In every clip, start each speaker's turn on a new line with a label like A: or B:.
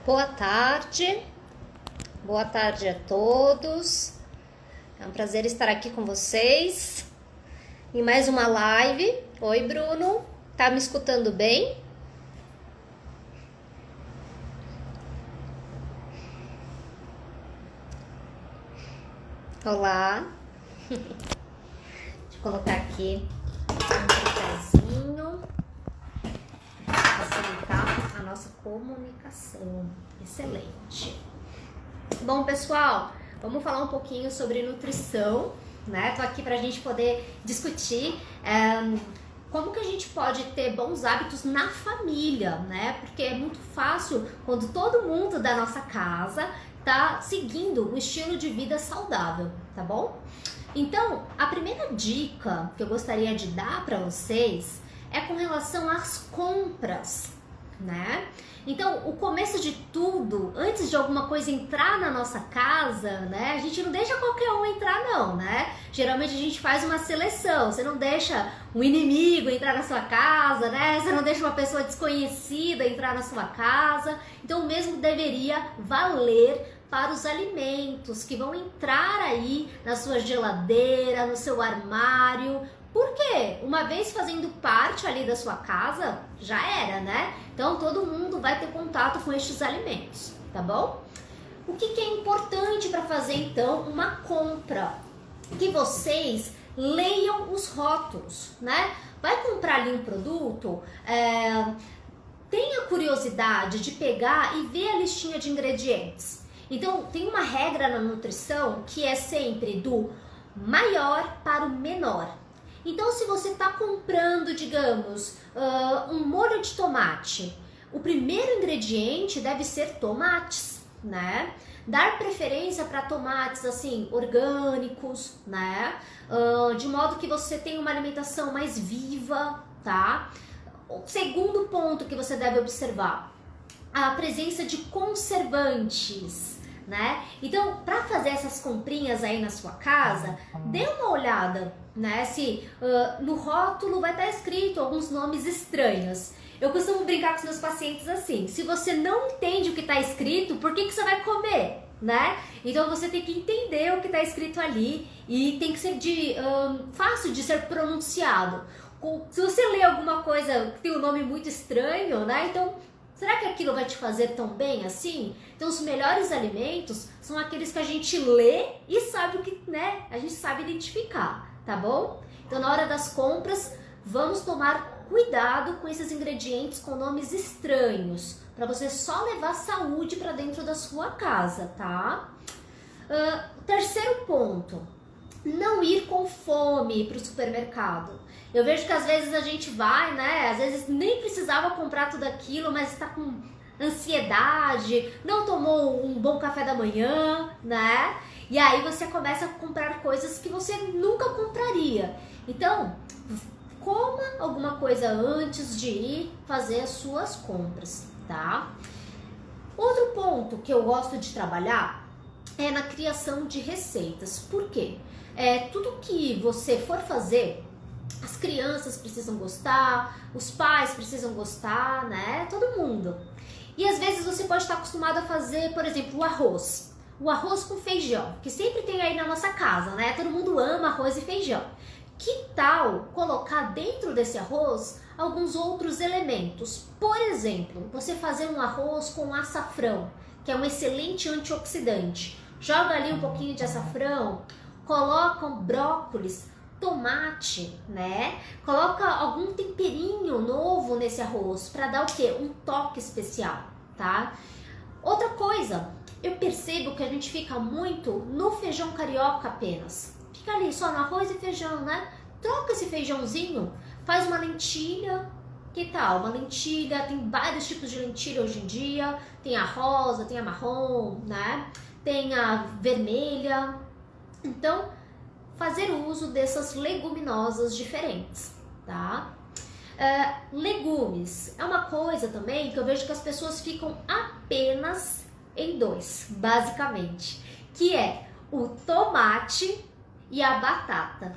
A: Boa tarde a todos. É um prazer estar aqui com vocês em mais uma live. Oi, Bruno, tá me escutando bem? Olá. Deixa eu colocar aqui um cafezinho para facilitar a nossa comunicação. Excelente. Bom, pessoal, vamos falar um pouquinho sobre nutrição, né? Tô aqui pra gente poder discutir como que a gente pode ter bons hábitos na família, né? Porque é muito fácil quando todo mundo da nossa casa tá seguindo um estilo de vida saudável, tá bom? Então, a primeira dica que eu gostaria de dar para vocês é com relação às compras, né? Então, o começo de tudo, antes de alguma coisa entrar na nossa casa, né? A gente não deixa qualquer um entrar não, né? Geralmente a gente faz uma seleção, você não deixa um inimigo entrar na sua casa, né? Você não deixa uma pessoa desconhecida entrar na sua casa. Então, o mesmo deveria valer para os alimentos que vão entrar aí na sua geladeira, no seu armário. Por quê? Uma vez fazendo parte ali da sua casa, já era, né? Então todo mundo vai ter contato com estes alimentos, tá bom? O que é importante para fazer então uma compra? Que vocês leiam os rótulos, né? Vai comprar ali um produto, tenha curiosidade de pegar e ver a listinha de ingredientes. Então tem uma regra na nutrição que é sempre do maior para o menor. Então, se você está comprando, digamos, um molho de tomate, o primeiro ingrediente deve ser tomates, né? Dar preferência para tomates, assim, orgânicos, né? De modo que você tenha uma alimentação mais viva, tá? O segundo ponto que você deve observar, a presença de conservantes, né? Então, para fazer essas comprinhas aí na sua casa, dê uma olhada, né? Se no rótulo vai estar escrito alguns nomes estranhos. Eu costumo brincar com os meus pacientes assim: se você não entende o que está escrito, por que você vai comer, né? Então você tem que entender o que está escrito ali e tem que ser fácil de ser pronunciado. Se você lê alguma coisa que tem um nome muito estranho, né? Então, será que aquilo vai te fazer tão bem assim? Então, os melhores alimentos são aqueles que a gente lê e sabe o que, né? A gente sabe identificar, tá bom? Então, na hora das compras, vamos tomar cuidado com esses ingredientes com nomes estranhos, para você só levar saúde para dentro da sua casa, tá? Terceiro ponto, não ir com fome para o supermercado. Eu vejo que às vezes a gente vai, né? Às vezes nem precisava comprar tudo aquilo, mas está com ansiedade, não tomou um bom café da manhã, né? E aí você começa a comprar coisas que você nunca compraria. Então, coma alguma coisa antes de ir fazer as suas compras, tá? Outro ponto que eu gosto de trabalhar é na criação de receitas. Por quê? Tudo que você for fazer, as crianças precisam gostar, os pais precisam gostar, né? Todo mundo. E às vezes você pode estar acostumado a fazer, por exemplo, o arroz. O arroz com feijão, que sempre tem aí na nossa casa, né? Todo mundo ama arroz e feijão. Que tal colocar dentro desse arroz alguns outros elementos? Por exemplo, você fazer um arroz com açafrão, que é um excelente antioxidante. Joga ali um pouquinho de açafrão, coloca um brócolis, tomate, né? Coloca algum temperinho novo nesse arroz para dar o quê? Um toque especial, tá? Outra coisa, eu percebo que a gente fica muito no feijão carioca apenas. Fica ali só no arroz e feijão, né? Troca esse feijãozinho, faz uma lentilha. Que tal? Uma lentilha, tem vários tipos de lentilha hoje em dia. Tem a rosa, tem a marrom, né? Tem a vermelha. Então, fazer uso dessas leguminosas diferentes, tá? Legumes é uma coisa também que eu vejo que as pessoas ficam apenas em dois, basicamente, que é o tomate e a batata.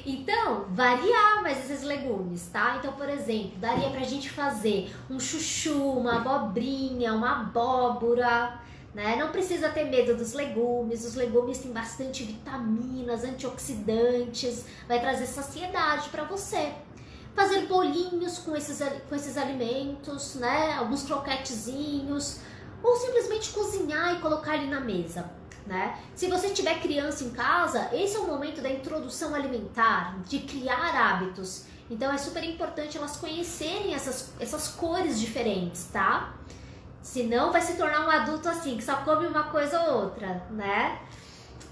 A: Então, variar mais esses legumes, tá? Então, por exemplo, daria pra gente fazer um chuchu, uma abobrinha, uma abóbora, né? Não precisa ter medo dos legumes, os legumes têm bastante vitaminas, antioxidantes, vai trazer saciedade pra você. Fazer bolinhos com esses alimentos, né? Alguns croquetezinhos, ou simplesmente cozinhar e colocar ali na mesa. Né? Se você tiver criança em casa, esse é o momento da introdução alimentar, de criar hábitos. Então é super importante elas conhecerem essas cores diferentes, tá? Senão vai se tornar um adulto assim, que só come uma coisa ou outra, né?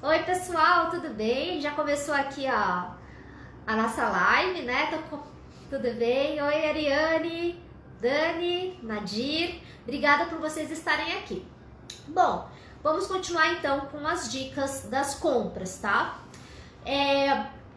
A: Oi pessoal, tudo bem? Já começou aqui a nossa live, né? Tudo bem? Oi Ariane, Dani, Nadir, obrigada por vocês estarem aqui. Bom, vamos continuar então com as dicas das compras, tá?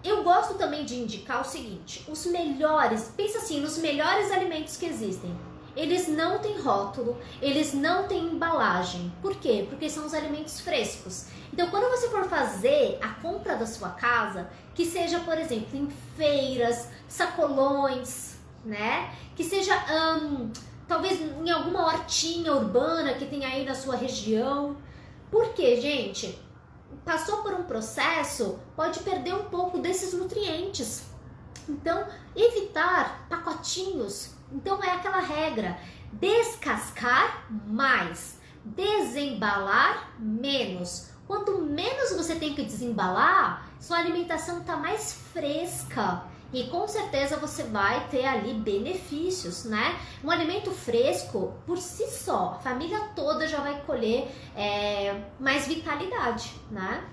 A: Eu gosto também de indicar o seguinte, os melhores, pensa assim, nos melhores alimentos que existem. Eles não têm rótulo, eles não têm embalagem. Por quê? Porque são os alimentos frescos. Então, quando você for fazer a compra da sua casa, que seja, por exemplo, em feiras, sacolões, né? Que seja, talvez em alguma hortinha urbana que tem aí na sua região. Porque, gente, passou por um processo, pode perder um pouco desses nutrientes. Então, evitar pacotinhos. Então, é aquela regra, descascar mais, desembalar menos. Quanto menos você tem que desembalar, sua alimentação está mais fresca. E com certeza você vai ter ali benefícios, né? Um alimento fresco, por si só, a família toda já vai colher mais vitalidade, né?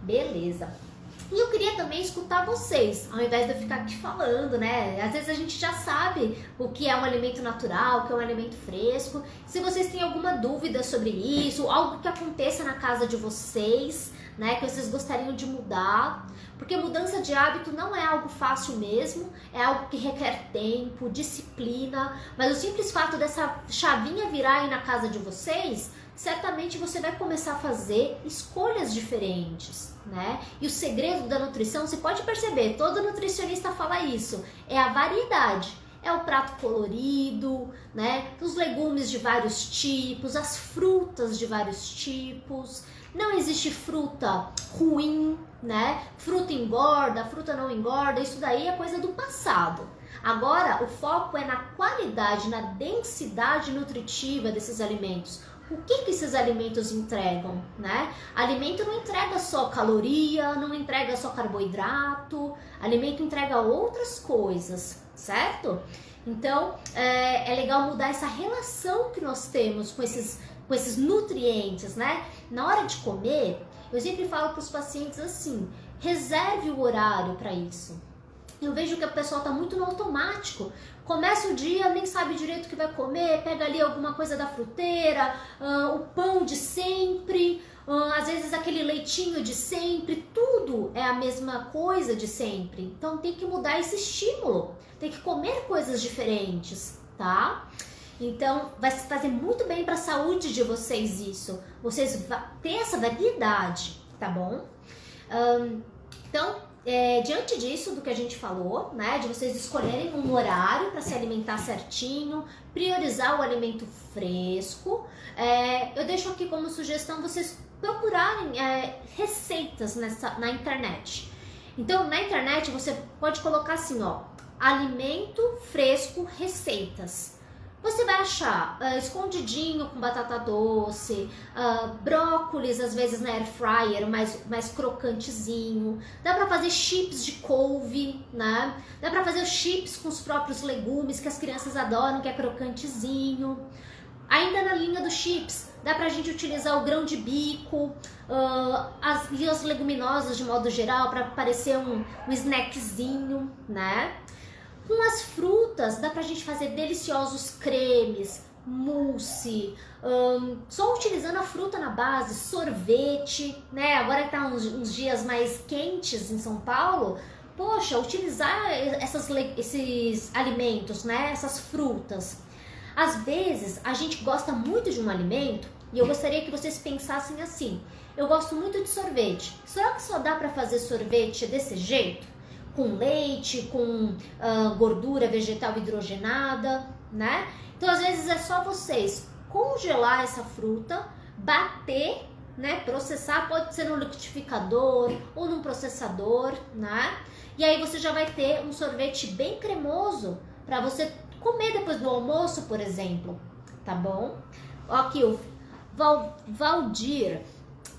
A: Beleza. E eu queria também escutar vocês, ao invés de eu ficar aqui falando, né? Às vezes a gente já sabe o que é um alimento natural, o que é um alimento fresco. Se vocês têm alguma dúvida sobre isso, algo que aconteça na casa de vocês, né? Que vocês gostariam de mudar. Porque mudança de hábito não é algo fácil mesmo, é algo que requer tempo, disciplina, mas o simples fato dessa chavinha virar aí na casa de vocês, certamente você vai começar a fazer escolhas diferentes, né? E o segredo da nutrição, você pode perceber, todo nutricionista fala isso, é a variedade. É o prato colorido, né? Os legumes de vários tipos, as frutas de vários tipos. Não existe fruta ruim, né? Fruta engorda, fruta não engorda, isso daí é coisa do passado. Agora, o foco é na qualidade, na densidade nutritiva desses alimentos. O que esses alimentos entregam, né? Alimento não entrega só caloria, não entrega só carboidrato, alimento entrega outras coisas, certo? Então, é legal mudar essa relação que nós temos com esses nutrientes, né? Na hora de comer, eu sempre falo para os pacientes assim, reserve o horário para isso. Eu vejo que a pessoa está muito no automático. Começa o dia, nem sabe direito o que vai comer, pega ali alguma coisa da fruteira, o pão de sempre, às vezes aquele leitinho de sempre, tudo é a mesma coisa de sempre. Então tem que mudar esse estímulo, tem que comer coisas diferentes, tá? Então vai se fazer muito bem para a saúde de vocês isso, vocês ter essa variedade, tá bom? Então, diante disso, do que a gente falou, né, de vocês escolherem um horário para se alimentar certinho, priorizar o alimento fresco, eu deixo aqui como sugestão vocês procurarem receitas na internet. Então, na internet você pode colocar assim, ó, alimento fresco, receitas. Você vai achar escondidinho com batata doce, brócolis às vezes na air fryer, mais crocantezinho. Dá pra fazer chips de couve, né? Dá pra fazer os chips com os próprios legumes que as crianças adoram, que é crocantezinho. Ainda na linha dos chips, dá pra gente utilizar o grão de bico e as leguminosas de modo geral para parecer um snackzinho, né? Com as frutas, dá pra gente fazer deliciosos cremes, mousse, só utilizando a fruta na base, sorvete, né? Agora que tá uns dias mais quentes em São Paulo, poxa, utilizar esses alimentos, né? Essas frutas. Às vezes, a gente gosta muito de um alimento e eu gostaria que vocês pensassem assim, eu gosto muito de sorvete, será que só dá pra fazer sorvete desse jeito? com leite, com gordura vegetal hidrogenada, né? Então às vezes é só vocês congelar essa fruta, bater, né? Processar, pode ser no liquidificador ou num processador, né? E aí você já vai ter um sorvete bem cremoso para você comer depois do almoço, por exemplo, tá bom? Aqui o Valdir,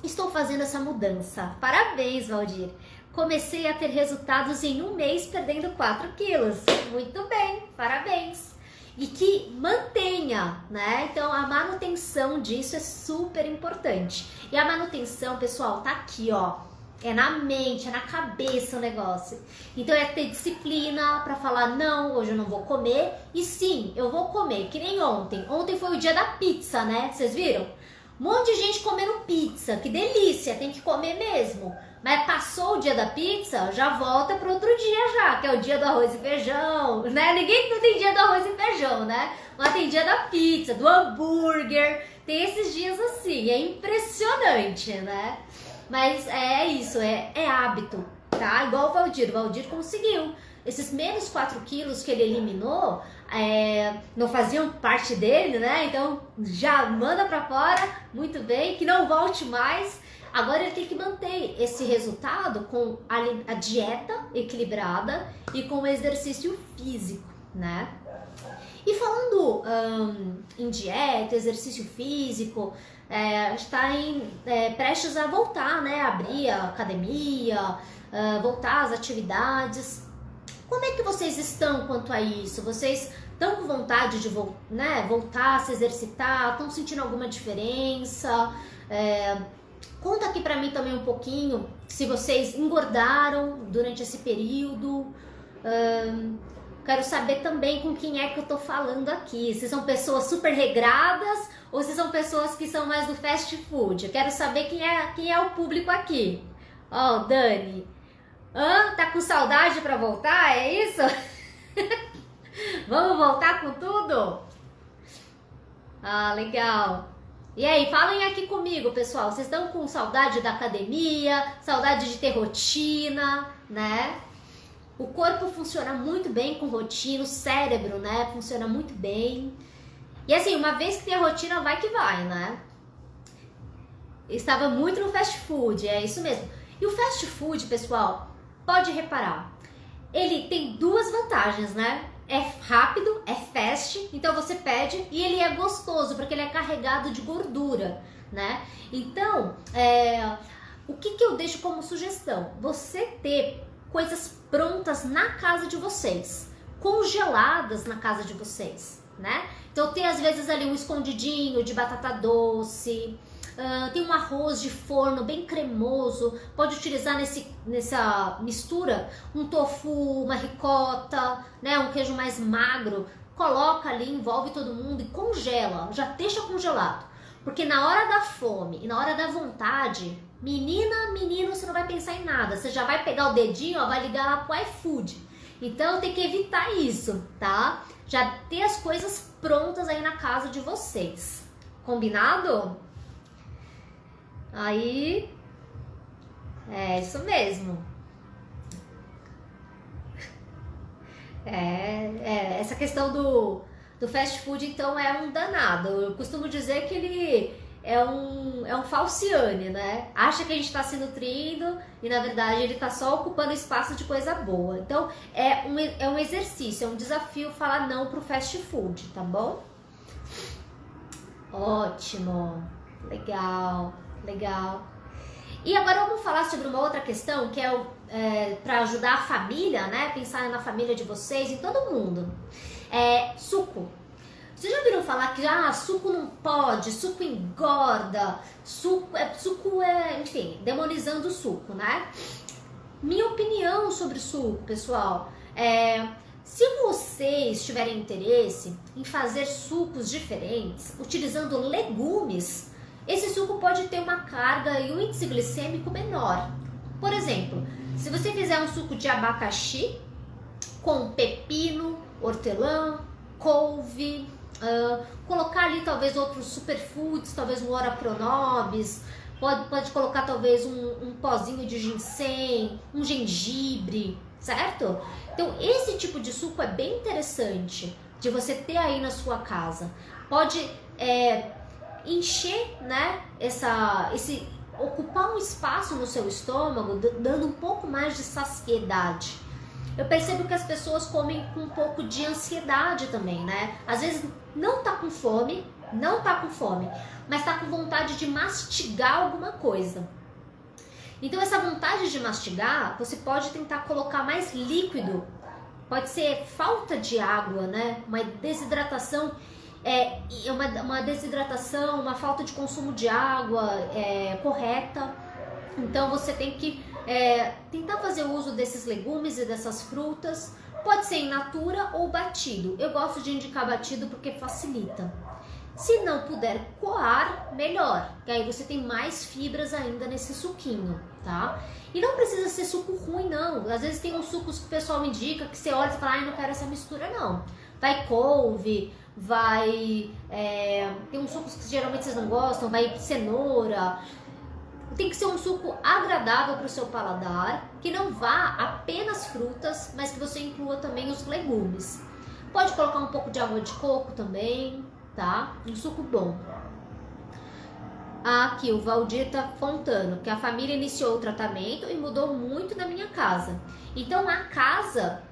A: estou fazendo essa mudança. Parabéns, Valdir. Comecei a ter resultados em um mês perdendo 4 quilos. Muito bem, parabéns. E que mantenha, né? Então a manutenção disso é super importante. E a manutenção, pessoal, tá aqui, ó. É na mente, é na cabeça o negócio. Então é ter disciplina pra falar, não, hoje eu não vou comer. E sim, eu vou comer, que nem ontem. Ontem foi o dia da pizza, né? Vocês viram? Um monte de gente comendo pizza, que delícia, tem que comer mesmo. Mas passou o dia da pizza, já volta para outro dia já, que é o dia do arroz e feijão, né? Ninguém não tem dia do arroz e feijão, né? Mas tem dia da pizza, do hambúrguer, tem esses dias assim, é impressionante, né? Mas é isso, é hábito, tá? Igual o Valdir conseguiu. Esses menos 4 quilos que ele eliminou, não faziam parte dele, né? Então já manda pra fora, muito bem, que não volte mais. Agora ele tem que manter esse resultado com a dieta equilibrada e com o exercício físico, né? E falando em dieta, exercício físico, está prestes a voltar, né? Abrir a academia, voltar às atividades. Como é que vocês estão quanto a isso? Vocês estão com vontade de voltar a se exercitar? Estão sentindo alguma diferença? Conta aqui pra mim também um pouquinho se vocês engordaram durante esse período. Quero saber também com quem é que eu tô falando aqui. Se são pessoas super regradas ou se são pessoas que são mais do fast food. Eu quero saber quem é o público aqui. Ó, Dani. Tá com saudade pra voltar? É isso? Vamos voltar com tudo? Ah, legal. E aí, falem aqui comigo, pessoal. Vocês estão com saudade da academia, saudade de ter rotina, né? O corpo funciona muito bem com rotina, o cérebro, né, funciona muito bem. E assim, uma vez que tem a rotina, vai que vai, né? Estava muito no fast food, é isso mesmo. E o fast food, pessoal, pode reparar, ele tem duas vantagens, né? É rápido, é fast, então você pede e ele é gostoso, porque ele é carregado de gordura, né? Então, o que eu deixo como sugestão? Você ter coisas prontas na casa de vocês, congeladas na casa de vocês, né? Então tem às vezes ali um escondidinho de batata doce, tem um arroz de forno bem cremoso, pode utilizar nessa mistura um tofu, uma ricota, né? Um queijo mais magro, coloca ali, envolve todo mundo e congela, já deixa congelado. Porque na hora da fome e na hora da vontade, menina, menino, você não vai pensar em nada. Você já vai pegar o dedinho, ó, vai ligar lá pro iFood. Então tem que evitar isso, tá? Já ter as coisas prontas aí na casa de vocês. Combinado? Aí, é isso mesmo. Essa questão do fast food, então, é um danado. Eu costumo dizer que ele é um falciane, né? Acha que a gente tá se nutrindo e, na verdade, ele tá só ocupando espaço de coisa boa. Então, é um exercício, é um desafio falar não pro fast food, tá bom? Ótimo, legal, legal. E agora vamos falar sobre uma outra questão, que é para ajudar a família, né? Pensar na família de vocês, em todo mundo. Suco. Vocês já viram falar que suco não pode, suco engorda, enfim, demonizando o suco, né? Minha opinião sobre suco, pessoal, se vocês tiverem interesse em fazer sucos diferentes, utilizando legumes, esse suco pode ter uma carga e um índice glicêmico menor. Por exemplo, se você fizer um suco de abacaxi com pepino, hortelã, couve, colocar ali talvez outros superfoods, talvez um ora pronobis, pode colocar talvez um pozinho de ginseng, um gengibre, certo? Então esse tipo de suco é bem interessante de você ter aí na sua casa. Pode encher, né, ocupar um espaço no seu estômago, dando um pouco mais de saciedade. Eu percebo que as pessoas comem com um pouco de ansiedade também, né? Às vezes não tá com fome, mas tá com vontade de mastigar alguma coisa. Então essa vontade de mastigar, você pode tentar colocar mais líquido. Pode ser falta de água, né? Uma desidratação, uma desidratação, uma falta de consumo de água correta. Então você tem que tentar fazer uso desses legumes e dessas frutas. Pode ser in natura ou batido. Eu gosto de indicar batido porque facilita. Se não puder coar, melhor, que aí você tem mais fibras ainda nesse suquinho, tá? E não precisa ser suco ruim, não. Às vezes tem uns sucos que o pessoal indica que você olha e fala, ai, não quero essa mistura, não. Vai couve, tem uns sucos que geralmente vocês não gostam, vai cenoura. Tem que ser um suco agradável para o seu paladar, que não vá apenas frutas, mas que você inclua também os legumes. Pode colocar um pouco de água de coco também, tá? Um suco bom. Aqui o Valdir tá contando que a família iniciou o tratamento e mudou muito na minha casa. Então a casa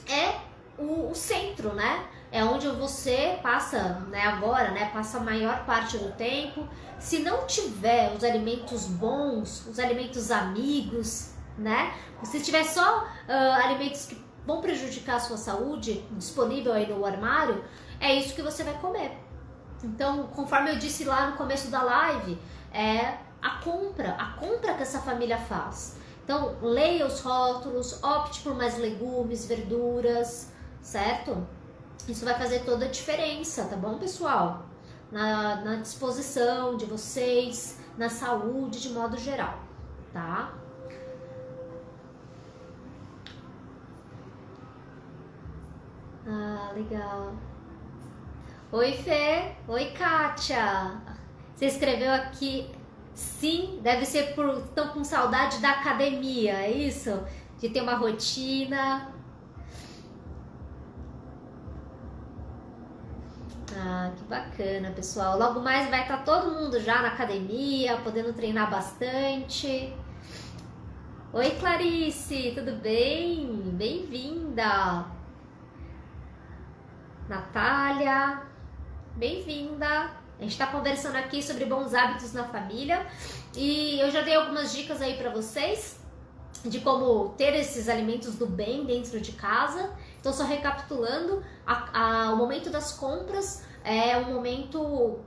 A: é o centro, né? É onde você passa, né, agora, né, passa a maior parte do tempo. Se não tiver os alimentos bons, os alimentos amigos, né? Se tiver só alimentos que vão prejudicar a sua saúde disponível aí no armário, é isso que você vai comer. Então, conforme eu disse lá no começo da live, a compra que essa família faz. Então, leia os rótulos, opte por mais legumes, verduras, certo? Isso vai fazer toda a diferença, tá bom, pessoal? Na disposição de vocês, na saúde de modo geral, tá? Ah, legal. Oi, Fê. Oi, Kátia. Você escreveu aqui, sim, deve ser por estão com saudade da academia, é isso? De ter uma rotina. Ah, que bacana, pessoal. Logo mais vai estar todo mundo já na academia, podendo treinar bastante. Oi, Clarice, tudo bem? Bem-vinda. Natália, bem-vinda. A gente está conversando aqui sobre bons hábitos na família e eu já dei algumas dicas aí para vocês de como ter esses alimentos do bem dentro de casa. Então, só recapitulando, o momento das compras é um momento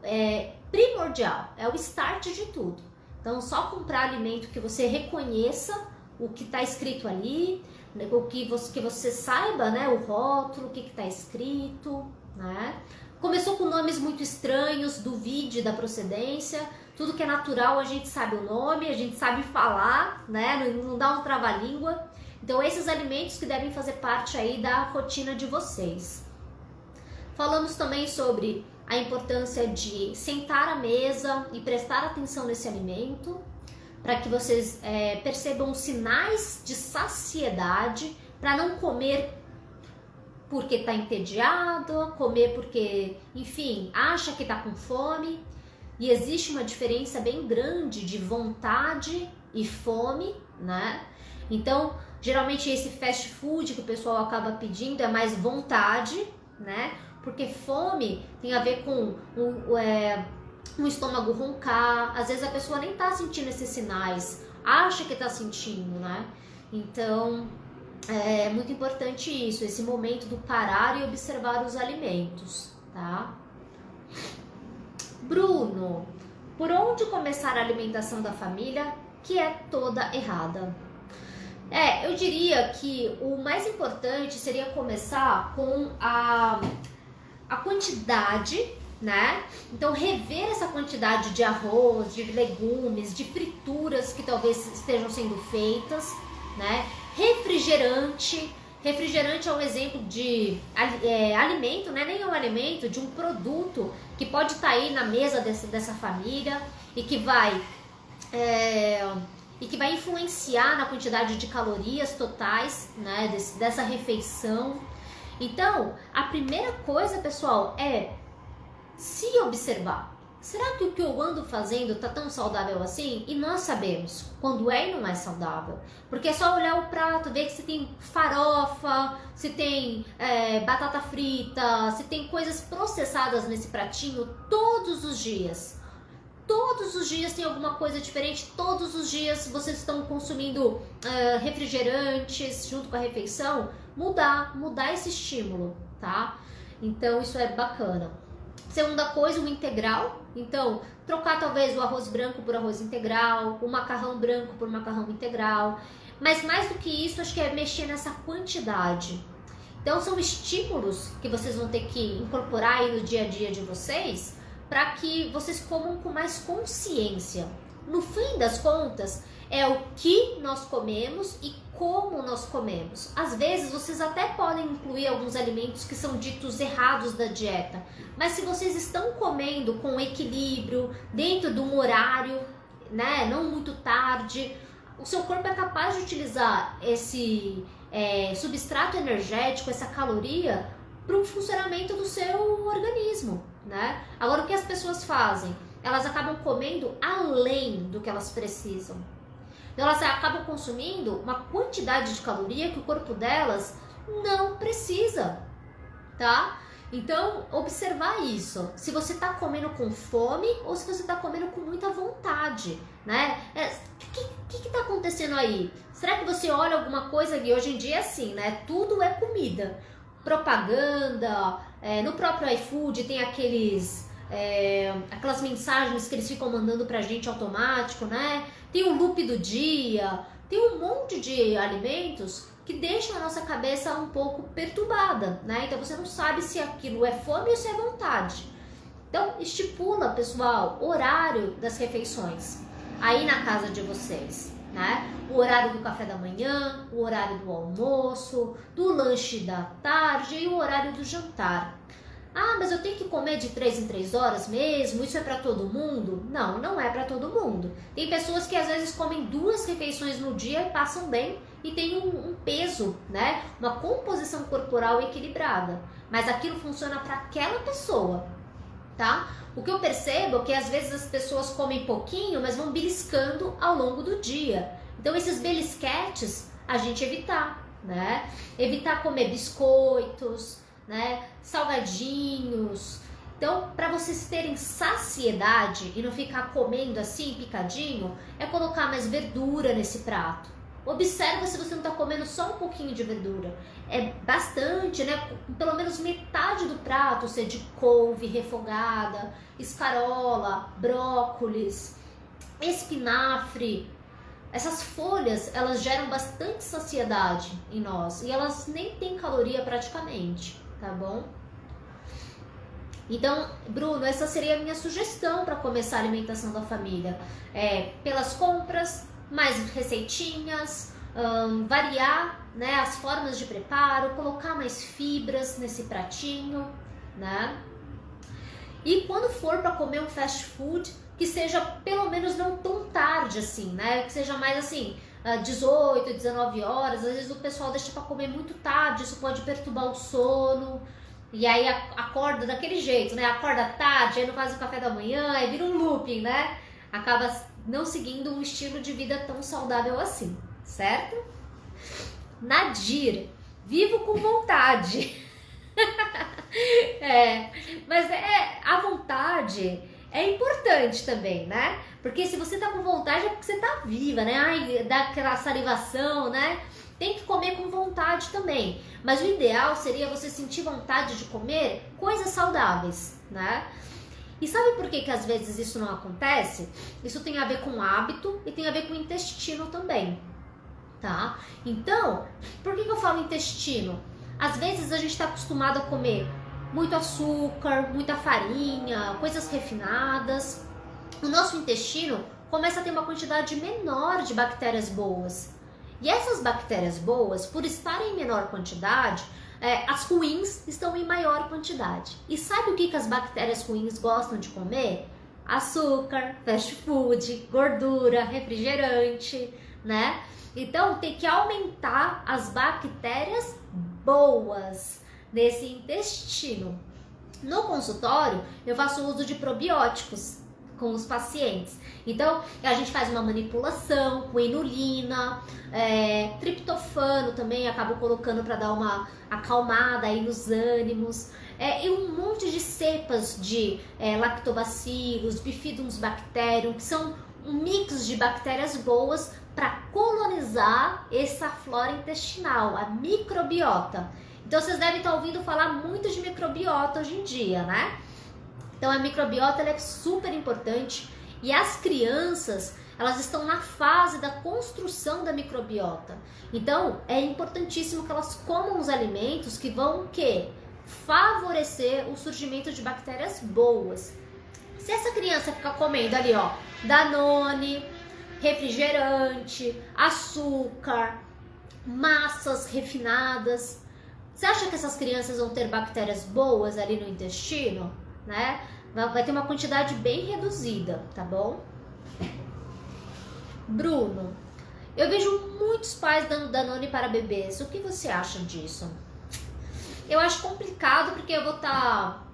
A: primordial, é o start de tudo. Então, só comprar alimento que você reconheça o que está escrito ali, o que você saiba, né, o rótulo, o que está escrito, né? Começou com nomes muito estranhos, duvide da procedência. Tudo que é natural a gente sabe o nome, a gente sabe falar, né? Não dá um trava-língua. Então esses alimentos que devem fazer parte aí da rotina de vocês. Falamos também sobre a importância de sentar à mesa e prestar atenção nesse alimento, para que vocês percebam sinais de saciedade, para não comer porque está entediado, comer porque, enfim, acha que está com fome. E existe uma diferença bem grande de vontade e fome, né? Então, geralmente esse fast food que o pessoal acaba pedindo é mais vontade, né? Porque fome tem a ver com um estômago roncar. Às vezes a pessoa nem tá sentindo esses sinais, acha que tá sentindo, né? Então, é muito importante isso, esse momento do parar e observar os alimentos, tá? Bruno, por onde começar a alimentação da família que é toda errada? Eu diria que o mais importante seria começar com a quantidade, né? Então, rever essa quantidade de arroz, de legumes, de frituras que talvez estejam sendo feitas, né? Refrigerante é um exemplo de alimento, né? Nem é um alimento, de um produto que pode estar aí na mesa dessa família e que vai e que vai influenciar na quantidade de calorias totais, né, dessa refeição. Então, a primeira coisa, pessoal, é se observar. Será que o que eu ando fazendo tá tão saudável assim? E nós sabemos quando é e não é saudável. Porque é só olhar o prato, ver que se tem farofa, se tem batata frita, se tem coisas processadas nesse pratinho todos os dias. Todos os dias tem alguma coisa diferente, todos os dias vocês estão consumindo refrigerantes junto com a refeição. Mudar esse estímulo, tá? Então isso é bacana. Segunda coisa, o integral. Então, trocar talvez o arroz branco por arroz integral, o macarrão branco por macarrão integral. Mas mais do que isso, acho que é mexer nessa quantidade. Então, são estímulos que vocês vão ter que incorporar aí no dia a dia de vocês para que vocês comam com mais consciência. No fim das contas, é o que nós comemos e como nós comemos. Às vezes vocês até podem incluir alguns alimentos que são ditos errados da dieta, mas se vocês estão comendo com equilíbrio, dentro de um horário, né, não muito tarde, o seu corpo é capaz de utilizar esse substrato energético, essa caloria, para o funcionamento do seu organismo, né? Agora, o que as pessoas fazem? Elas acabam comendo além do que elas precisam. Então, elas acabam consumindo uma quantidade de caloria que o corpo delas não precisa, tá? Então, observar isso. Se você tá comendo com fome ou se você tá comendo com muita vontade, né? O que tá acontecendo aí? Será que você olha alguma coisa que hoje em dia é assim, né? Tudo é comida. Propaganda, no próprio iFood tem aquelas mensagens que eles ficam mandando pra gente automático, né? Tem o loop do dia, tem um monte de alimentos que deixam a nossa cabeça um pouco perturbada, né? Então você não sabe se aquilo é fome ou se é vontade. Então estipula, pessoal, o horário das refeições aí na casa de vocês, né? O horário do café da manhã, o horário do almoço, do lanche da tarde e o horário do jantar. Ah, mas eu tenho que comer de 3 em 3 horas mesmo? Isso é para todo mundo? Não, não é para todo mundo. Tem pessoas que às vezes comem 2 refeições no dia e passam bem e tem um peso, né? Uma composição corporal equilibrada. Mas aquilo funciona para aquela pessoa, tá? O que eu percebo é que às vezes as pessoas comem pouquinho, mas vão beliscando ao longo do dia. Então esses belisquetes a gente evitar, né? Evitar comer biscoitos, né? Salgadinhos. Então, para vocês terem saciedade e não ficar comendo assim picadinho, é colocar mais verdura nesse prato. Observa se você não está comendo só um pouquinho de verdura. É bastante, né? Pelo menos metade do prato ser de couve refogada, escarola, brócolis, espinafre. Essas folhas, elas geram bastante saciedade em nós e elas nem têm caloria praticamente, tá bom? Então, Bruno, essa seria a minha sugestão para começar a alimentação da família. Pelas compras, mais receitinhas, variar, né, as formas de preparo, colocar mais fibras nesse pratinho, né? E quando for para comer um fast food, que seja pelo menos não tão tarde assim, né? Que seja mais assim, 18, 19 horas. Às vezes o pessoal deixa para comer muito tarde, isso pode perturbar o sono. E aí acorda daquele jeito, né? Acorda tarde, aí não faz o café da manhã, aí vira um looping, né? Acaba não seguindo um estilo de vida tão saudável assim, certo? Nadir, vivo com vontade. Mas a vontade é importante também, né? Porque se você tá com vontade é porque você tá viva, né? Ai, dá aquela salivação, né? Tem que comer com vontade também. Mas o ideal seria você sentir vontade de comer coisas saudáveis, né? E sabe por que às vezes isso não acontece? Isso tem a ver com hábito e tem a ver com o intestino também, tá? Então, por que eu falo intestino? Às vezes a gente está acostumado a comer muito açúcar, muita farinha, coisas refinadas. O nosso intestino começa a ter uma quantidade menor de bactérias boas. E essas bactérias boas, por estarem em menor quantidade, as ruins estão em maior quantidade. E sabe o que as bactérias ruins gostam de comer? açúcar, fast food, gordura, refrigerante, né? Então tem que aumentar as bactérias boas nesse intestino. No consultório, eu faço uso de probióticos com os pacientes. Então, a gente faz uma manipulação com inulina, triptofano também, acabo colocando para dar uma acalmada aí nos ânimos. E um monte de cepas de lactobacilos, bifidus bacterium, que são um mix de bactérias boas para colonizar essa flora intestinal, a microbiota. Então vocês devem estar ouvindo falar muito de microbiota hoje em dia, né? Então a microbiota ela é super importante e as crianças elas estão na fase da construção da microbiota. Então é importantíssimo que elas comam os alimentos que vão o quê? Favorecer o surgimento de bactérias boas. Se essa criança ficar comendo ali, ó, Danone, refrigerante, açúcar, massas refinadas, você acha que essas crianças vão ter bactérias boas ali no intestino, né? Vai ter uma quantidade bem reduzida, tá bom? Bruno, eu vejo muitos pais dando Danone para bebês. O que você acha disso? Eu acho complicado porque eu vou estar,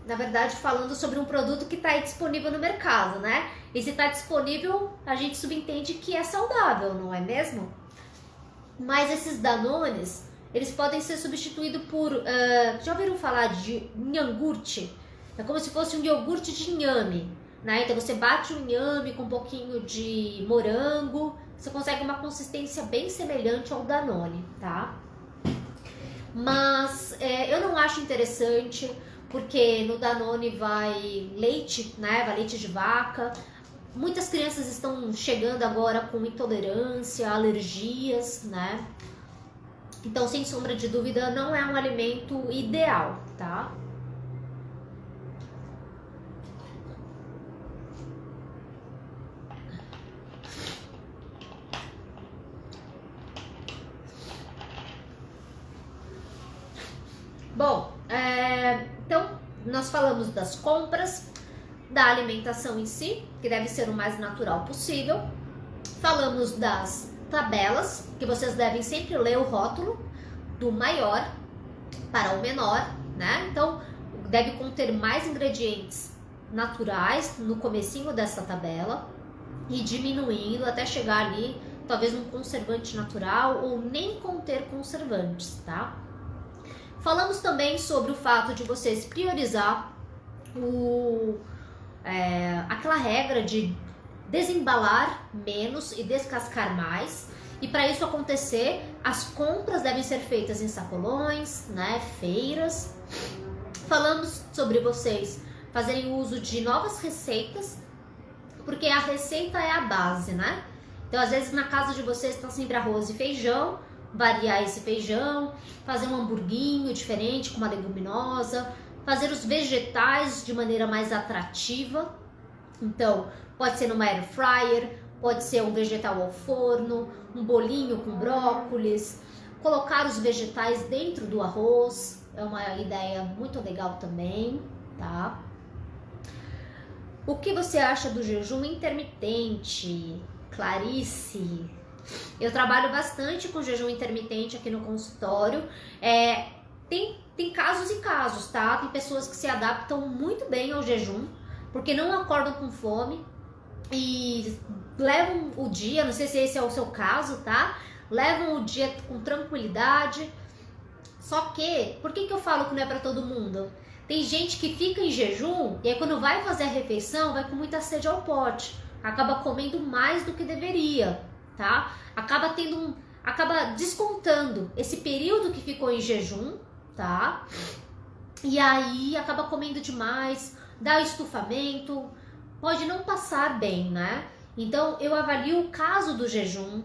A: na verdade, falando sobre um produto que está aí disponível no mercado, né? E se está disponível, a gente subentende que é saudável, não é mesmo? Mas esses Danones, eles podem ser substituídos por... já ouviram falar de iogurte? É como se fosse um iogurte de inhame, né? Então você bate o inhame com um pouquinho de morango, você consegue uma consistência bem semelhante ao Danone, tá? Mas eu não acho interessante, porque no Danone vai leite, né? Vai leite de vaca. Muitas crianças estão chegando agora com intolerância, alergias, né? Então, sem sombra de dúvida, não é um alimento ideal, tá? Bom, então nós falamos das compras, da alimentação em si, que deve ser o mais natural possível. Falamos das tabelas, que vocês devem sempre ler o rótulo do maior para o menor, né? Então, deve conter mais ingredientes naturais no comecinho dessa tabela e diminuindo até chegar ali, talvez um conservante natural ou nem conter conservantes, tá? Falamos também sobre o fato de vocês priorizar aquela regra de desembalar menos e descascar mais. E para isso acontecer, as compras devem ser feitas em sacolões, né, feiras. Falamos sobre vocês fazerem uso de novas receitas, porque a receita é a base, né? Então, às vezes, na casa de vocês está sempre arroz e feijão, variar esse feijão, fazer um hamburguinho diferente com uma leguminosa, fazer os vegetais de maneira mais atrativa. Então, pode ser numa air fryer, pode ser um vegetal ao forno, um bolinho com brócolis, colocar os vegetais dentro do arroz, é uma ideia muito legal também, tá? O que você acha do jejum intermitente, Clarice? Eu trabalho bastante com jejum intermitente aqui no consultório. Tem casos e casos, tá? Tem pessoas que se adaptam muito bem ao jejum, porque não acordam com fome e levam o dia, não sei se esse é o seu caso, tá? Levam o dia com tranquilidade. Só que, por que eu falo que não é pra todo mundo? Tem gente que fica em jejum e aí quando vai fazer a refeição, vai com muita sede ao pote. Acaba comendo mais do que deveria, tá? Acaba descontando esse período que ficou em jejum, tá? E aí acaba comendo demais, dá estufamento, pode não passar bem, né? Então eu avalio o caso do jejum,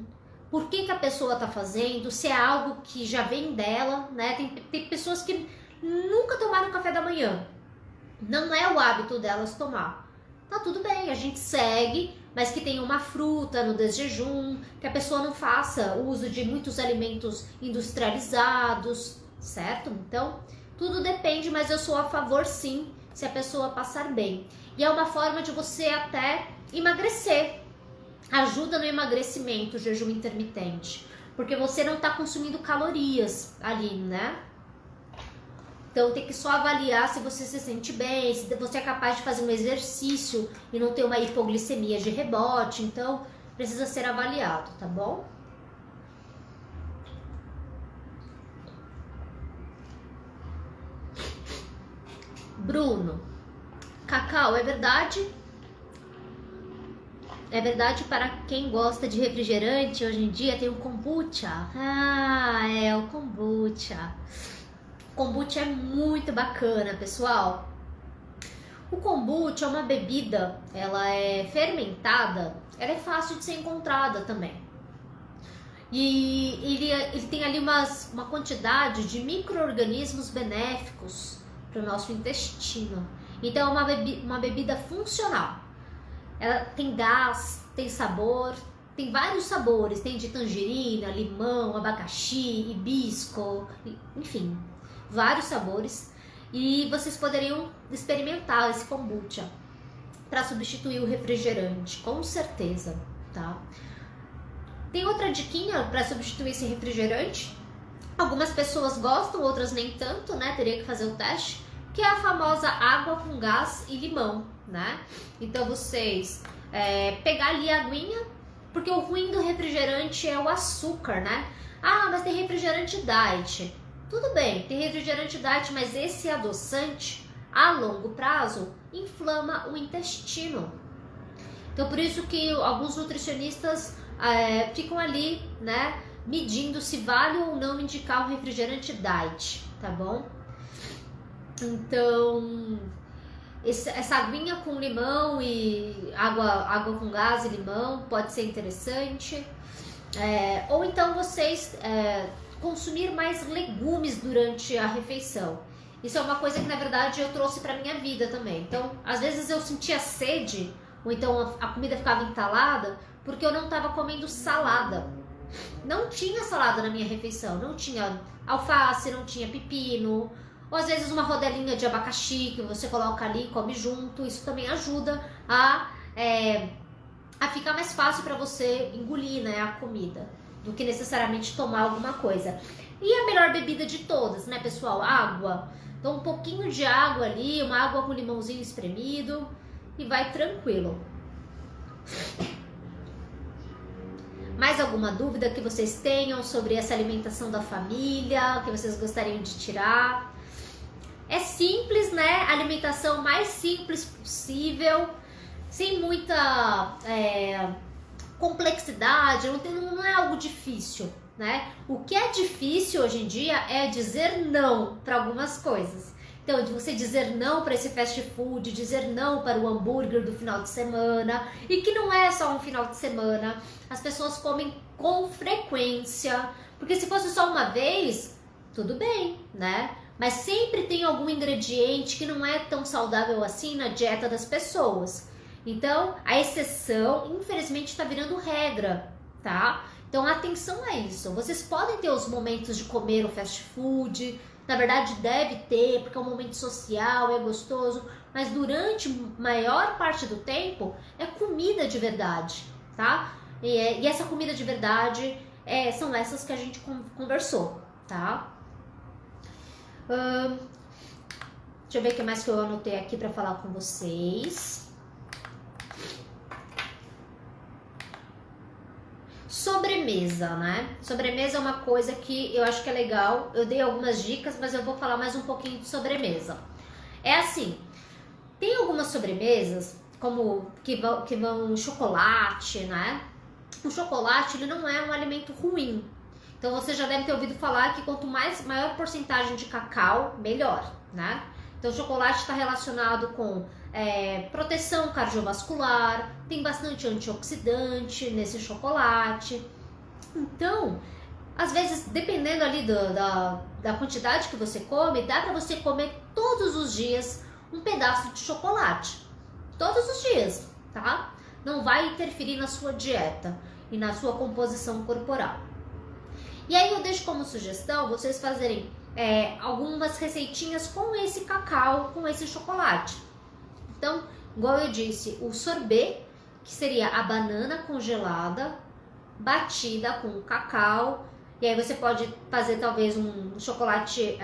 A: por que a pessoa tá fazendo, se é algo que já vem dela, né? Tem pessoas que nunca tomaram café da manhã, não é o hábito delas tomar. Tá tudo bem, a gente segue, mas que tenha uma fruta no desjejum, que a pessoa não faça uso de muitos alimentos industrializados, certo? Então, tudo depende, mas eu sou a favor sim se a pessoa passar bem. E é uma forma de você até emagrecer. Ajuda no emagrecimento o jejum intermitente, porque você não está consumindo calorias ali, né? Então tem que só avaliar se você se sente bem, se você é capaz de fazer um exercício e não ter uma hipoglicemia de rebote. Então precisa ser avaliado, tá bom? Bruno, cacau, é verdade? É verdade para quem gosta de refrigerante, hoje em dia tem o kombucha. Ah, é o kombucha. O kombucha é muito bacana, pessoal. O kombucha é uma bebida, ela é fermentada, ela é fácil de ser encontrada também. E ele tem ali uma quantidade de micro-organismos benéficos para o nosso intestino. Então é uma bebida funcional. Ela tem gás, tem sabor, tem vários sabores, tem de tangerina, limão, abacaxi, hibisco, enfim, vários sabores. E vocês poderiam experimentar esse kombucha para substituir o refrigerante, com certeza, tá? Tem outra diquinha para substituir esse refrigerante. Algumas pessoas gostam, outras nem tanto, né? Teria que fazer o teste. Que é a famosa água com gás e limão, né? Então vocês pegar ali a aguinha, porque o ruim do refrigerante é o açúcar, né? Ah, mas tem refrigerante diet. Tudo bem, tem refrigerante diet, mas esse adoçante, a longo prazo, inflama o intestino. Então por isso que alguns nutricionistas ficam ali, né? Medindo se vale ou não indicar um refrigerante diet, tá bom? Então, essa aguinha com limão e água com gás e limão pode ser interessante. Ou então vocês consumir mais legumes durante a refeição. Isso é uma coisa que na verdade eu trouxe para minha vida também. Então, às vezes eu sentia sede, ou então a comida ficava entalada, porque eu não estava comendo salada. Não tinha salada na minha refeição, não tinha alface, não tinha pepino. Ou às vezes uma rodelinha de abacaxi que você coloca ali e come junto. Isso também ajuda a ficar mais fácil para você engolir, né, a comida, do que necessariamente tomar alguma coisa. E a melhor bebida de todas, né, pessoal? Água. Então um pouquinho de água ali, uma água com limãozinho espremido e vai tranquilo. Mais alguma dúvida que vocês tenham sobre essa alimentação da família, que vocês gostariam de tirar? É simples, né? Alimentação mais simples possível, sem muita complexidade, não é algo difícil, né? O que é difícil hoje em dia é dizer não para algumas coisas. Então, de você dizer não para esse fast food, dizer não para o hambúrguer do final de semana, e que não é só um final de semana, as pessoas comem com frequência, porque se fosse só uma vez, tudo bem, né? Mas sempre tem algum ingrediente que não é tão saudável assim na dieta das pessoas. Então, a exceção, infelizmente, está virando regra, tá? Então, atenção a isso. Vocês podem ter os momentos de comer o fast food, na verdade deve ter, porque é um momento social, é gostoso, mas durante a maior parte do tempo é comida de verdade, tá? E essa comida de verdade são essas que a gente conversou, tá? Deixa eu ver o que mais que eu anotei aqui para falar com vocês. Sobremesa, né? Sobremesa é uma coisa que eu acho que é legal. Eu dei algumas dicas, mas eu vou falar mais um pouquinho de sobremesa. É assim, tem algumas sobremesas como que vão chocolate, né? O chocolate, ele não é um alimento ruim. Então você já deve ter ouvido falar que quanto maior porcentagem de cacau, melhor, né? Então o chocolate está relacionado com proteção cardiovascular, tem bastante antioxidante nesse chocolate. Então, às vezes, dependendo ali da quantidade que você come, dá para você comer todos os dias um pedaço de chocolate. Todos os dias, tá? Não vai interferir na sua dieta e na sua composição corporal. E aí eu deixo como sugestão vocês fazerem algumas receitinhas com esse cacau, com esse chocolate. Então, igual eu disse, o sorbet, que seria a banana congelada, batida com cacau, e aí você pode fazer talvez um chocolate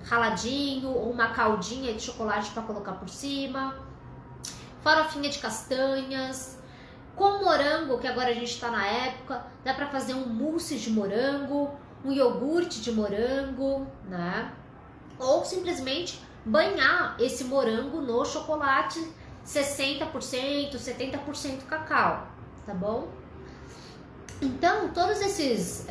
A: raladinho, ou uma caldinha de chocolate para colocar por cima, farofinha de castanhas, com morango, que agora a gente está na época, dá para fazer um mousse de morango, um iogurte de morango, né? Ou simplesmente banhar esse morango no chocolate 60%, 70% cacau, tá bom? Então, todos esses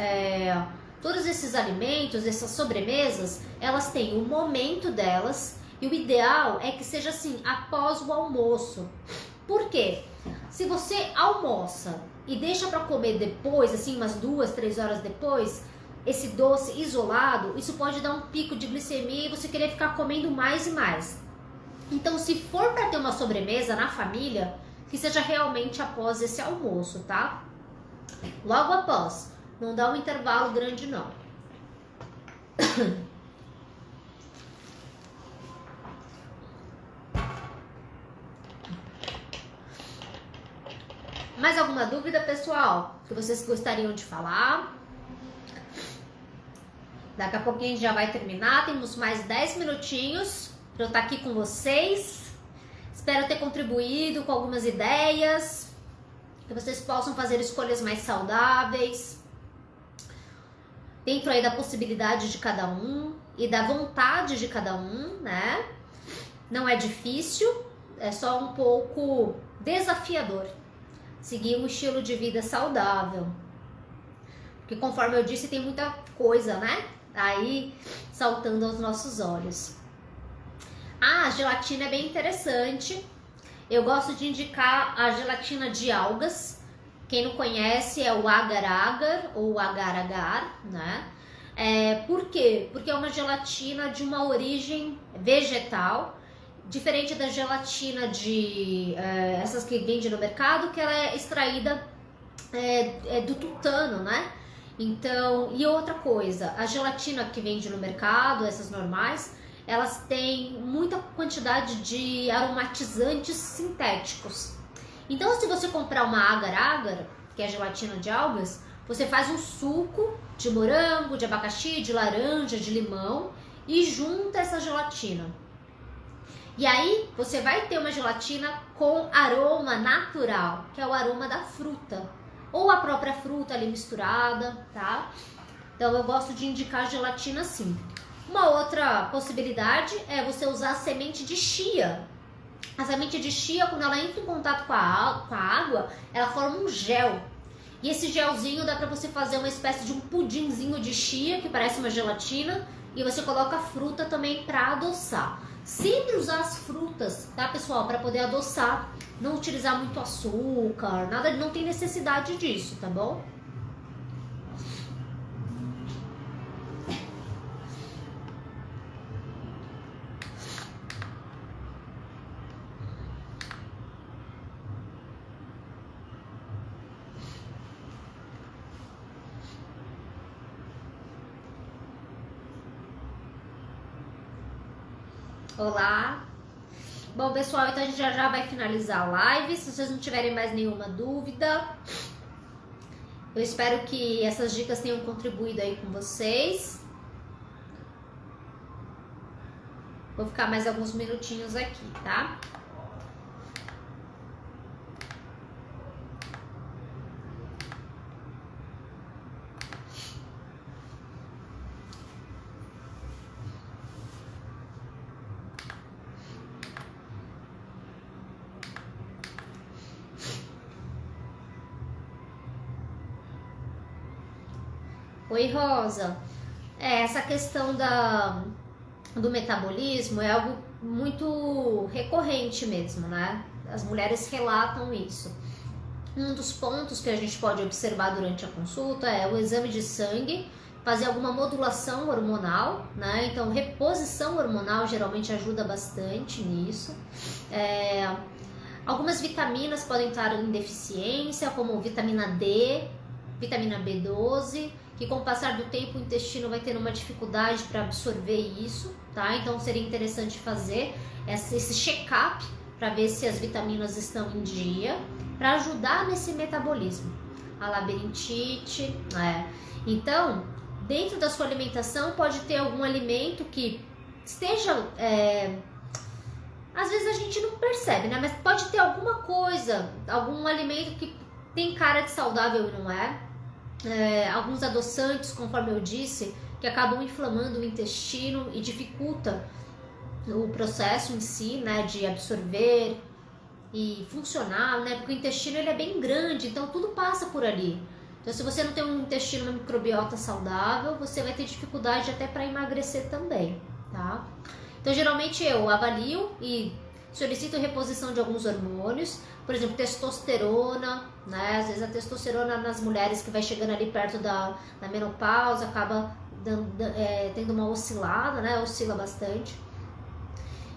A: alimentos, essas sobremesas, elas têm o momento delas, e o ideal é que seja assim, após o almoço. Por quê? Se você almoça e deixa para comer depois, assim, umas 2, 3 horas depois, esse doce isolado, isso pode dar um pico de glicemia e você querer ficar comendo mais e mais. Então, se for para ter uma sobremesa na família, que seja realmente após esse almoço, tá? Logo após, não dá um intervalo grande não. Mais alguma dúvida, pessoal, que vocês gostariam de falar? Daqui a pouquinho a gente já vai terminar, temos mais 10 minutinhos para eu estar aqui com vocês. Espero ter contribuído com algumas ideias, que vocês possam fazer escolhas mais saudáveis, dentro aí da possibilidade de cada um e da vontade de cada um, né? Não é difícil, é só um pouco desafiador seguir um estilo de vida saudável, porque conforme eu disse, tem muita coisa, né? Aí saltando aos nossos olhos. A gelatina é bem interessante. Eu gosto de indicar a gelatina de algas. Quem não conhece é o agar-agar ou agar-agar, né? Por quê? Porque é uma gelatina de uma origem vegetal, diferente da gelatina de essas que vendem no mercado, que ela é extraída do tutano, né? Então, e outra coisa, a gelatina que vende no mercado, essas normais, elas têm muita quantidade de aromatizantes sintéticos. Então, se você comprar uma agar-agar, que é a gelatina de algas, você faz um suco de morango, de abacaxi, de laranja, de limão e junta essa gelatina. E aí, você vai ter uma gelatina com aroma natural, que é o aroma da fruta, ou a própria fruta ali misturada, tá? Então, eu gosto de indicar gelatina assim. Uma outra possibilidade é você usar a semente de chia. A semente de chia, quando ela entra em contato com a água, ela forma um gel. E esse gelzinho dá pra você fazer uma espécie de um pudinzinho de chia, que parece uma gelatina, e você coloca a fruta também pra adoçar. Sempre usar as frutas, tá, pessoal? Pra poder adoçar, não utilizar muito açúcar, nada, não tem necessidade disso, tá bom? Olá! Bom, pessoal, então a gente já vai finalizar a live. Se vocês não tiverem mais nenhuma dúvida, eu espero que essas dicas tenham contribuído aí com vocês. Vou ficar mais alguns minutinhos aqui, tá? Oi, Rosa. Essa questão do metabolismo é algo muito recorrente mesmo, né? As mulheres relatam isso. Um dos pontos que a gente pode observar durante a consulta é o exame de sangue, fazer alguma modulação hormonal, né? Então, reposição hormonal geralmente ajuda bastante nisso. Algumas vitaminas podem estar em deficiência, como vitamina D, vitamina B12, que com o passar do tempo o intestino vai tendo uma dificuldade para absorver isso, tá? Então seria interessante fazer esse check-up para ver se as vitaminas estão em dia, para ajudar nesse metabolismo. A labirintite, Então, dentro da sua alimentação pode ter algum alimento que esteja... às vezes a gente não percebe, né? Mas pode ter alguma coisa, algum alimento que tem cara de saudável e não é. Alguns adoçantes, conforme eu disse, que acabam inflamando o intestino e dificulta o processo em si, né, de absorver e funcionar, né, porque o intestino ele é bem grande, então tudo passa por ali. Então se você não tem um intestino, uma microbiota saudável, você vai ter dificuldade até para emagrecer também, tá? Então geralmente eu avalio e solicito reposição de alguns hormônios, por exemplo, testosterona, né? Às vezes a testosterona nas mulheres que vai chegando ali perto da menopausa acaba tendo uma oscilada, né? Oscila bastante.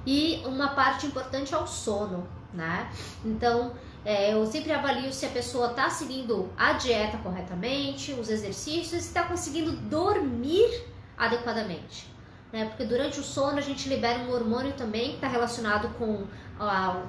A: E uma parte importante é o sono, né? Então, eu sempre avalio se a pessoa está seguindo a dieta corretamente, os exercícios, e está conseguindo dormir adequadamente, né? Porque durante o sono a gente libera um hormônio também que está relacionado com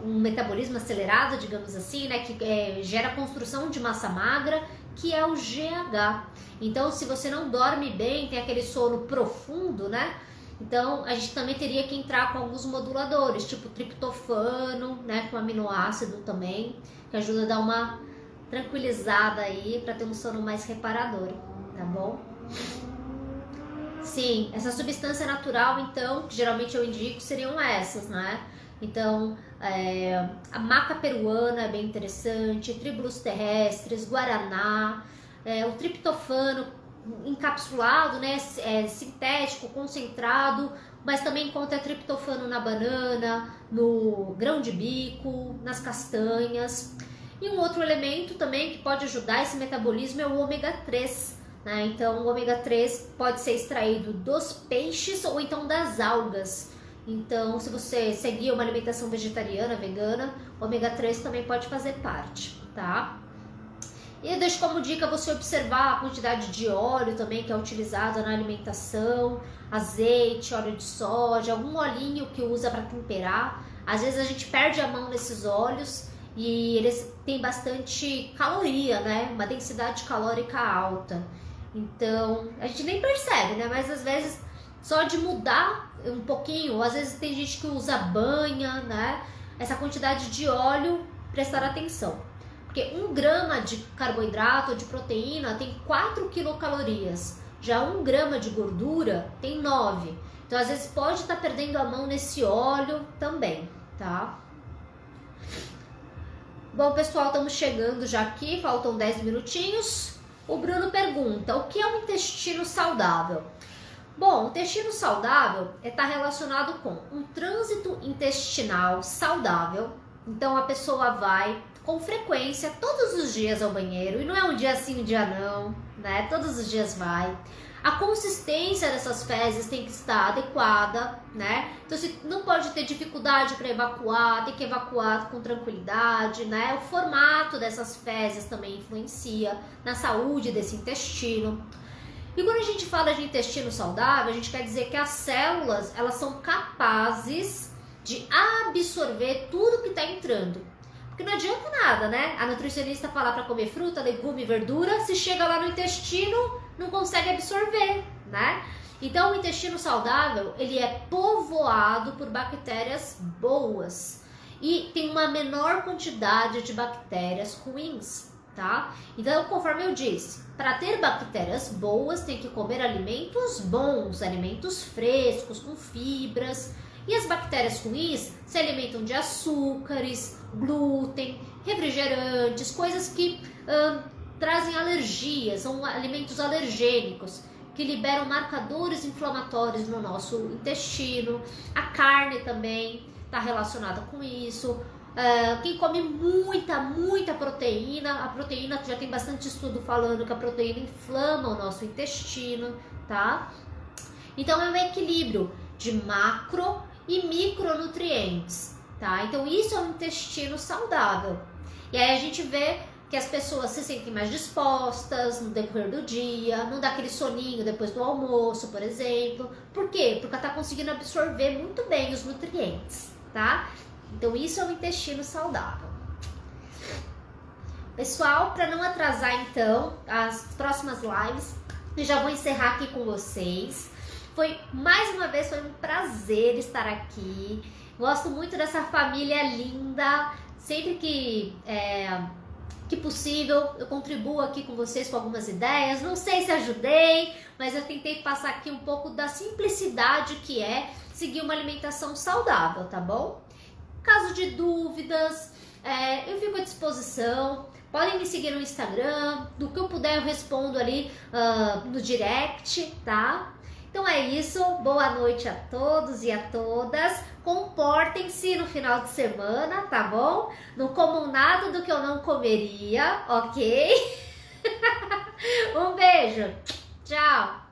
A: um metabolismo acelerado, digamos assim, né? Que gera a construção de massa magra, que é o GH. Então, se você não dorme bem, tem aquele sono profundo, né? Então, a gente também teria que entrar com alguns moduladores, tipo triptofano, né, com aminoácido também, que ajuda a dar uma tranquilizada aí para ter um sono mais reparador, tá bom? Sim, essa substância natural, então, que geralmente eu indico, seriam essas, né? Então, a maca peruana é bem interessante, tríbulos terrestres, guaraná, o triptofano encapsulado, né, sintético, concentrado, mas também encontra triptofano na banana, no grão de bico, nas castanhas. E um outro elemento também que pode ajudar esse metabolismo é o ômega 3, né? Então o ômega 3 pode ser extraído dos peixes ou então das algas. Então, se você seguir uma alimentação vegetariana, vegana, o ômega 3 também pode fazer parte, tá? E eu deixo como dica você observar a quantidade de óleo também que é utilizada na alimentação, azeite, óleo de soja, algum olhinho que usa para temperar. Às vezes a gente perde a mão nesses óleos e eles têm bastante caloria, né? Uma densidade calórica alta. Então, a gente nem percebe, né? Mas às vezes só de mudar um pouquinho, às vezes tem gente que usa banha, né? Essa quantidade de óleo, prestar atenção. Porque 1 grama de carboidrato ou de proteína tem 4 quilocalorias. Já 1 grama de gordura tem 9. Então, às vezes, pode estar perdendo a mão nesse óleo também, tá? Bom, pessoal, estamos chegando já aqui, faltam 10 minutinhos. O Bruno pergunta, o que é um intestino saudável? Bom, o intestino saudável está relacionado com um trânsito intestinal saudável. Então, a pessoa vai com frequência, todos os dias ao banheiro, e não é um dia sim, um dia não, né? Todos os dias vai. A consistência dessas fezes tem que estar adequada, né? Então, se não pode ter dificuldade para evacuar, tem que evacuar com tranquilidade, né? O formato dessas fezes também influencia na saúde desse intestino. E quando a gente fala de intestino saudável, a gente quer dizer que as células, elas são capazes de absorver tudo que está entrando. Porque não adianta nada, né? A nutricionista falar para comer fruta, legume, verdura, se chega lá no intestino, não consegue absorver, né? Então, o intestino saudável, ele é povoado por bactérias boas e tem uma menor quantidade de bactérias ruins, tá? Então, conforme eu disse, para ter bactérias boas, tem que comer alimentos bons, alimentos frescos, com fibras. E as bactérias ruins se alimentam de açúcares, glúten, refrigerantes, coisas que trazem alergias, são alimentos alergênicos, que liberam marcadores inflamatórios no nosso intestino. A carne também está relacionada com isso. Quem come muita proteína, a proteína já tem bastante estudo falando que a proteína inflama o nosso intestino, tá? Então é um equilíbrio de macro e micronutrientes, tá? Então isso é um intestino saudável. E aí a gente vê que as pessoas se sentem mais dispostas no decorrer do dia, não dá aquele soninho depois do almoço, por exemplo. Por quê? Porque ela está conseguindo absorver muito bem os nutrientes, tá? Então isso é o intestino saudável. Pessoal, para não atrasar então as próximas lives, eu já vou encerrar aqui com vocês. Mais uma vez, foi um prazer estar aqui. Gosto muito dessa família linda. Sempre que possível, eu contribuo aqui com vocês com algumas ideias. Não sei se ajudei, mas eu tentei passar aqui um pouco da simplicidade que é seguir uma alimentação saudável, tá bom? Caso de dúvidas, eu fico à disposição. Podem me seguir no Instagram. Do que eu puder eu respondo ali no direct, tá? Então é isso, boa noite a todos e a todas. Comportem-se no final de semana, tá bom? Não comam nada do que eu não comeria, ok? Um beijo, tchau!